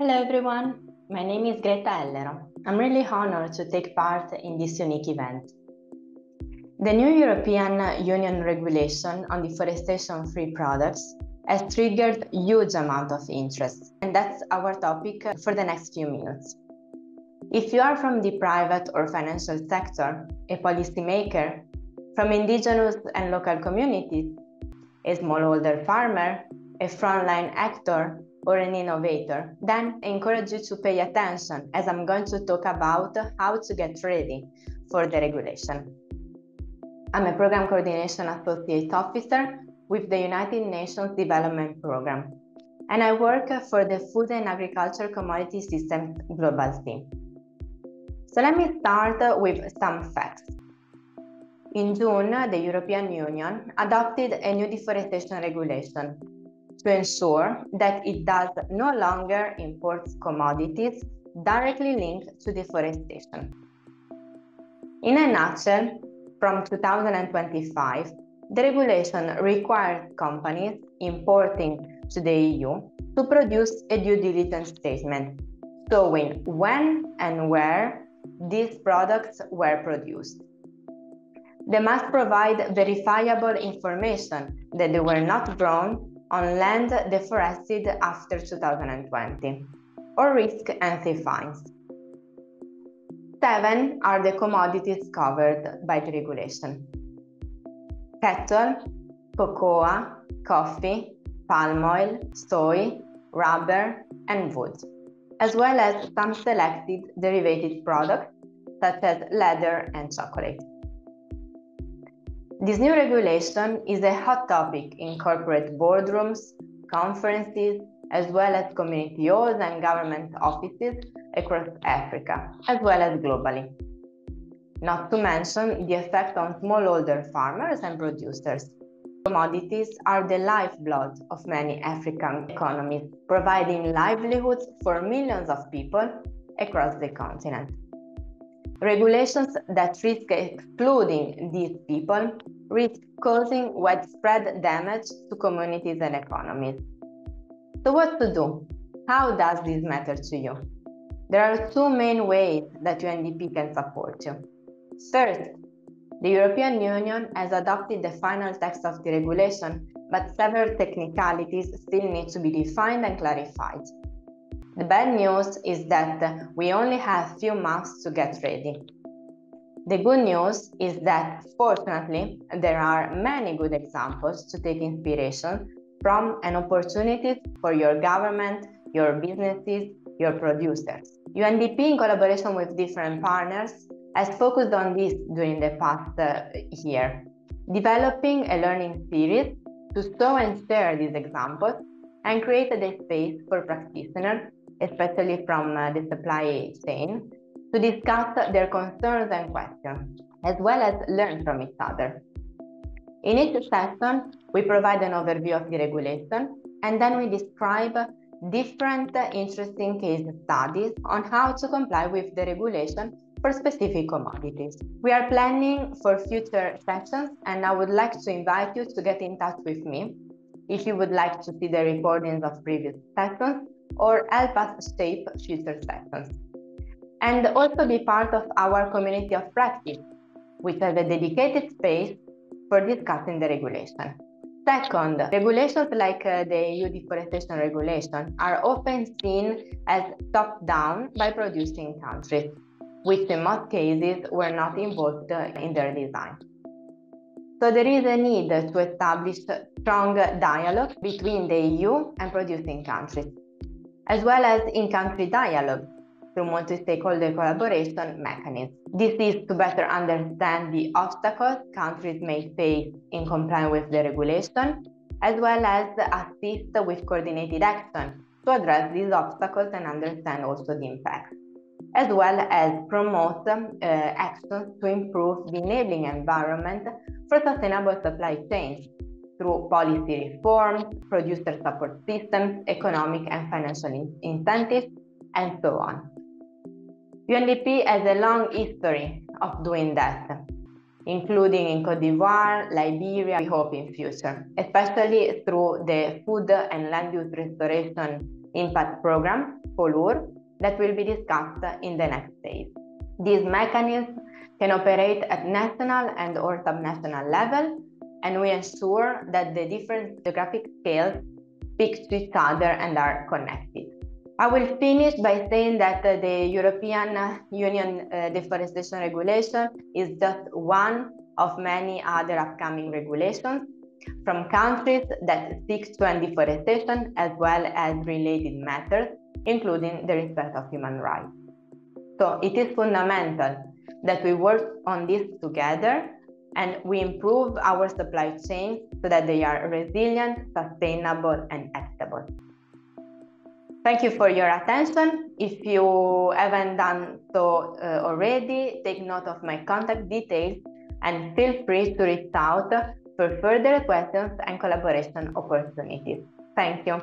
Hello everyone, my name is Greta Ellero. I'm really honored to take part in this unique event. The new European Union regulation on deforestation-free products has triggered huge amount of interest, and that's our topic for the next few minutes. If you are from the private or financial sector, a policymaker, from indigenous and local communities, a smallholder farmer, a frontline actor, or an innovator, then I encourage you to pay attention as I'm going to talk about how to get ready for the regulation. I'm a Program Coordination Associate Officer with the United Nations Development Programme, and I work for the Food and Agriculture Commodity Systems Global Team. So let me start with some facts. In June, the European Union adopted a new deforestation regulation to ensure that it does no longer import commodities directly linked to deforestation. In a nutshell, from 2025, the regulation requires companies importing to the EU to produce a due diligence statement showing when and where these products were produced. They must provide verifiable information that they were not grown on land deforested after 2020, or risk ANSI fines. 7 are the commodities covered by the regulation: cattle, cocoa, coffee, palm oil, soy, rubber, and wood, as well as some selected derivative products such as leather and chocolate. This new regulation is a hot topic in corporate boardrooms, conferences, as well as community halls and government offices across Africa, as well as globally. Not to mention the effect on smallholder farmers and producers. Commodities are the lifeblood of many African economies, providing livelihoods for millions of people across the continent. Regulations that risk excluding these people risk causing widespread damage to communities and economies. So what to do? How does this matter to you? There are 2 main ways that UNDP can support you. First, the European Union has adopted the final text of the regulation, but several technicalities still need to be defined and clarified. The bad news is that we only have few months to get ready. The good news is that, fortunately, there are many good examples to take inspiration from and opportunities for your government, your businesses, your producers. UNDP, in collaboration with different partners, has focused on this during the past year, developing a learning series to show and share these examples and created a space for practitioners, especially from the supply chain, to discuss their concerns and questions, as well as learn from each other. In each session, we provide an overview of the regulation, and then we describe different interesting case studies on how to comply with the regulation for specific commodities. We are planning for future sessions, and I would like to invite you to get in touch with me if you would like to see the recordings of previous sessions or help us shape future sessions. And also be part of our community of practice, which has a dedicated space for discussing the regulation. Second, regulations like the EU deforestation regulation are often seen as top-down by producing countries, which in most cases were not involved in their design. So there is a need to establish strong dialogue between the EU and producing countries, as well as in-country dialogue through multi-stakeholder collaboration mechanisms. This is to better understand the obstacles countries may face in complying with the regulation, as well as assist with coordinated action to address these obstacles and understand also the impact, as well as promote actions to improve the enabling environment for sustainable supply chains through policy reforms, producer support systems, economic and financial incentives, and so on. UNDP has a long history of doing that, including in Côte d'Ivoire, Liberia, we hope in future, especially through the food and land use restoration impact program, FOLUR, that will be discussed in the next phase. These mechanisms can operate at national and or subnational level, and we ensure that the different geographic scales speak to each other and are connected. I will finish by saying that the European Union Deforestation Regulation is just one of many other upcoming regulations from countries that seek to end deforestation as well as related matters, including the respect of human rights. So it is fundamental that we work on this together and we improve our supply chains so that they are resilient, sustainable, and equitable. Thank you for your attention. If you haven't done so already, take note of my contact details and feel free to reach out for further questions and collaboration opportunities. Thank you.